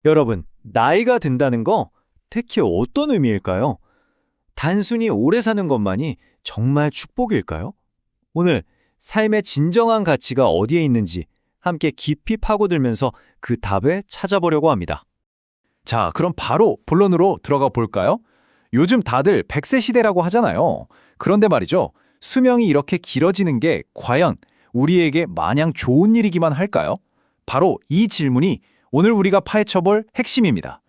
여러분, 나이가 든다는 거 특히 어떤 의미일까요? 단순히 오래 사는 것만이 정말 축복일까요? 오늘 삶의 진정한 가치가 어디에 있는지 함께 깊이 파고들면서 그 답을 찾아보려고 합니다. 자, 그럼 바로 본론으로 들어가 볼까요? 요즘 다들 100세 시대라고 하잖아요. 그런데 말이죠. 수명이 이렇게 길어지는 게 과연 우리에게 마냥 좋은 일이기만 할까요? 바로 이 질문이 오늘 우리가 파헤쳐볼 핵심입니다.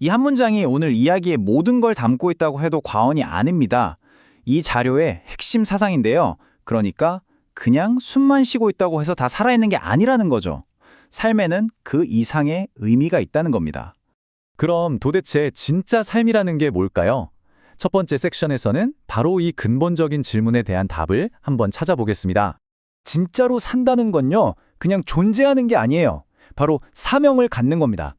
이 한 문장이 오늘 이야기의 모든 걸 담고 있다고 해도 과언이 아닙니다. 이 자료의 핵심 사상인데요. 그러니까 그냥 숨만 쉬고 있다고 해서 다 살아있는 게 아니라는 거죠. 삶에는 그 이상의 의미가 있다는 겁니다. 그럼 도대체 진짜 삶이라는 게 뭘까요? 첫 번째 섹션에서는 바로 이 근본적인 질문에 대한 답을 한번 찾아보겠습니다. 진짜로 산다는 건요, 그냥 존재하는 게 아니에요. 바로 사명을 갖는 겁니다.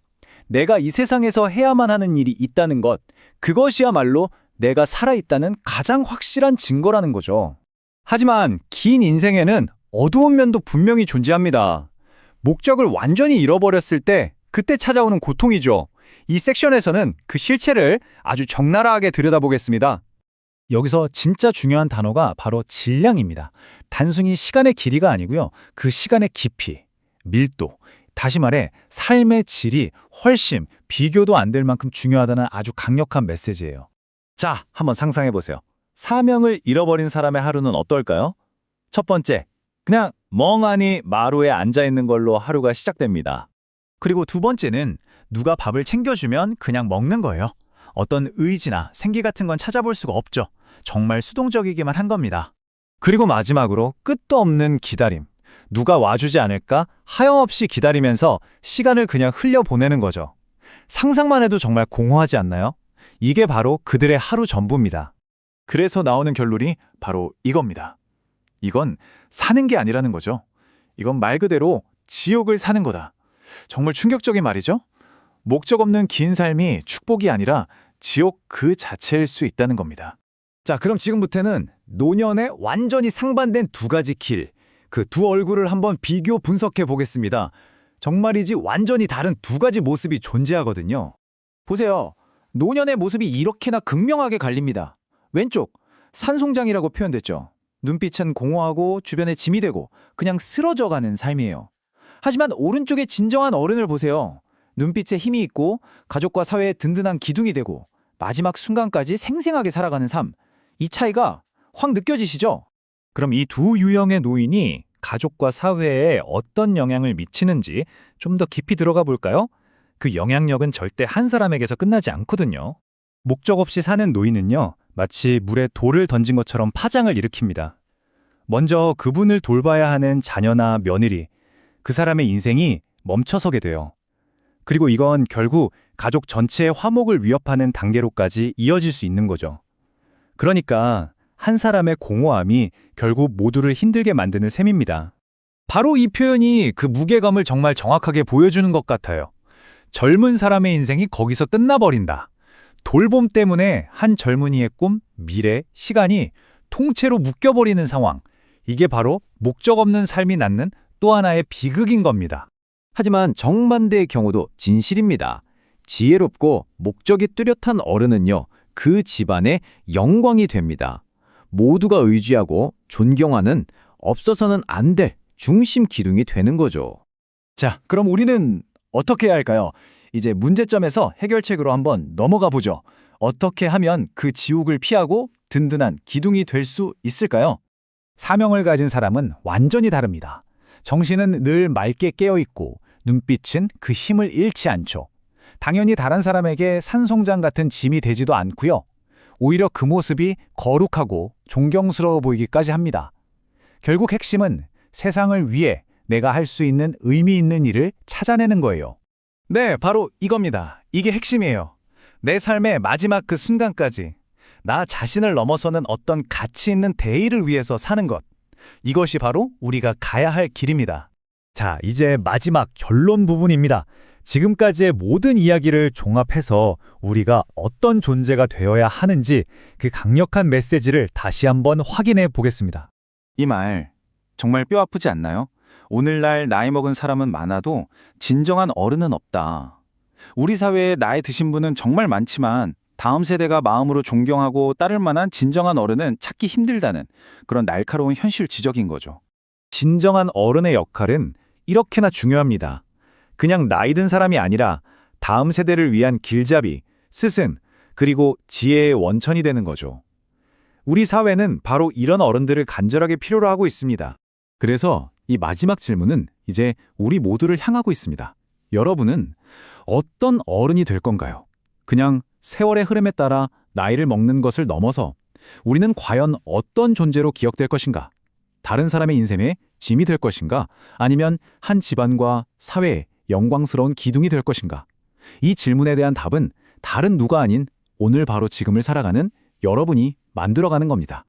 내가 이 세상에서 해야만 하는 일이 있다는 것, 그것이야말로 내가 살아있다는 가장 확실한 증거라는 거죠. 하지만 긴 인생에는 어두운 면도 분명히 존재합니다. 목적을 완전히 잃어버렸을 때 그때 찾아오는 고통이죠. 이 섹션에서는 그 실체를 아주 적나라하게 들여다보겠습니다. 여기서 진짜 중요한 단어가 바로 질량입니다. 단순히 시간의 길이가 아니고요. 그 시간의 깊이, 밀도, 다시 말해 삶의 질이 훨씬 비교도 안 될 만큼 중요하다는 아주 강력한 메시지예요. 자, 한번 상상해 보세요. 사명을 잃어버린 사람의 하루는 어떨까요? 첫 번째, 그냥 멍하니 마루에 앉아 있는 걸로 하루가 시작됩니다. 그리고 두 번째는 누가 밥을 챙겨주면 그냥 먹는 거예요. 어떤 의지나 생기 같은 건 찾아볼 수가 없죠. 정말 수동적이기만 한 겁니다. 그리고 마지막으로 끝도 없는 기다림. 누가 와주지 않을까 하염없이 기다리면서 시간을 그냥 흘려보내는 거죠. 상상만 해도 정말 공허하지 않나요? 이게 바로 그들의 하루 전부입니다. 그래서 나오는 결론이 바로 이겁니다. 이건 사는 게 아니라는 거죠. 이건 말 그대로 지옥을 사는 거다. 정말 충격적인 말이죠? 목적 없는 긴 삶이 축복이 아니라 지옥 그 자체일 수 있다는 겁니다. 자, 그럼 지금부터는 노년의 완전히 상반된 두 가지 길, 그 두 얼굴을 한번 비교 분석해 보겠습니다. 정말이지 완전히 다른 두 가지 모습이 존재하거든요. 보세요. 노년의 모습이 이렇게나 극명하게 갈립니다. 왼쪽, 산송장이라고 표현됐죠. 눈빛은 공허하고 주변에 짐이 되고 그냥 쓰러져가는 삶이에요. 하지만 오른쪽의 진정한 어른을 보세요. 눈빛에 힘이 있고 가족과 사회의 든든한 기둥이 되고 마지막 순간까지 생생하게 살아가는 삶. 이 차이가 확 느껴지시죠? 그럼 이 두 유형의 노인이 가족과 사회에 어떤 영향을 미치는지 좀 더 깊이 들어가 볼까요? 그 영향력은 절대 한 사람에게서 끝나지 않거든요. 목적 없이 사는 노인은요, 마치 물에 돌을 던진 것처럼 파장을 일으킵니다. 먼저 그분을 돌봐야 하는 자녀나 며느리, 그 사람의 인생이 멈춰서게 돼요. 그리고 이건 결국 가족 전체의 화목을 위협하는 단계로까지 이어질 수 있는 거죠. 그러니까 한 사람의 공허함이 결국 모두를 힘들게 만드는 셈입니다. 바로 이 표현이 그 무게감을 정말 정확하게 보여주는 것 같아요. 젊은 사람의 인생이 거기서 끝나버린다. 돌봄 때문에 한 젊은이의 꿈, 미래, 시간이 통째로 묶여버리는 상황. 이게 바로 목적 없는 삶이 낳는 또 하나의 비극인 겁니다. 하지만 정반대의 경우도 진실입니다. 지혜롭고 목적이 뚜렷한 어른은요, 그 집안의 영광이 됩니다. 모두가 의지하고 존경하는 없어서는 안 될 중심 기둥이 되는 거죠. 자, 그럼 우리는 어떻게 해야 할까요? 이제 문제점에서 해결책으로 한번 넘어가 보죠. 어떻게 하면 그 지옥을 피하고 든든한 기둥이 될 수 있을까요? 사명을 가진 사람은 완전히 다릅니다. 정신은 늘 맑게 깨어있고 눈빛은 그 힘을 잃지 않죠. 당연히 다른 사람에게 산송장 같은 짐이 되지도 않고요. 오히려 그 모습이 거룩하고 존경스러워 보이기까지 합니다. 결국 핵심은 세상을 위해 내가 할 수 있는 의미 있는 일을 찾아내는 거예요. 네, 바로 이겁니다. 이게 핵심이에요. 내 삶의 마지막 그 순간까지 나 자신을 넘어서는 어떤 가치 있는 대의를 위해서 사는 것. 이것이 바로 우리가 가야 할 길입니다. 자, 이제 마지막 결론 부분입니다. 지금까지의 모든 이야기를 종합해서 우리가 어떤 존재가 되어야 하는지 그 강력한 메시지를 다시 한번 확인해 보겠습니다. 이 말 정말 뼈 아프지 않나요? 오늘날 나이 먹은 사람은 많아도 진정한 어른은 없다. 우리 사회에 나이 드신 분은 정말 많지만 다음 세대가 마음으로 존경하고 따를 만한 진정한 어른은 찾기 힘들다는 그런 날카로운 현실 지적인 거죠. 진정한 어른의 역할은 이렇게나 중요합니다. 그냥 나이 든 사람이 아니라 다음 세대를 위한 길잡이, 스승, 그리고 지혜의 원천이 되는 거죠. 우리 사회는 바로 이런 어른들을 간절하게 필요로 하고 있습니다. 그래서 이 마지막 질문은 이제 우리 모두를 향하고 있습니다. 여러분은 어떤 어른이 될 건가요? 그냥 세월의 흐름에 따라 나이를 먹는 것을 넘어서 우리는 과연 어떤 존재로 기억될 것인가? 다른 사람의 인생에 짐이 될 것인가? 아니면 한 집안과 사회에 영광스러운 기둥이 될 것인가? 이 질문에 대한 답은 다른 누가 아닌 오늘 바로 지금을 살아가는 여러분이 만들어가는 겁니다.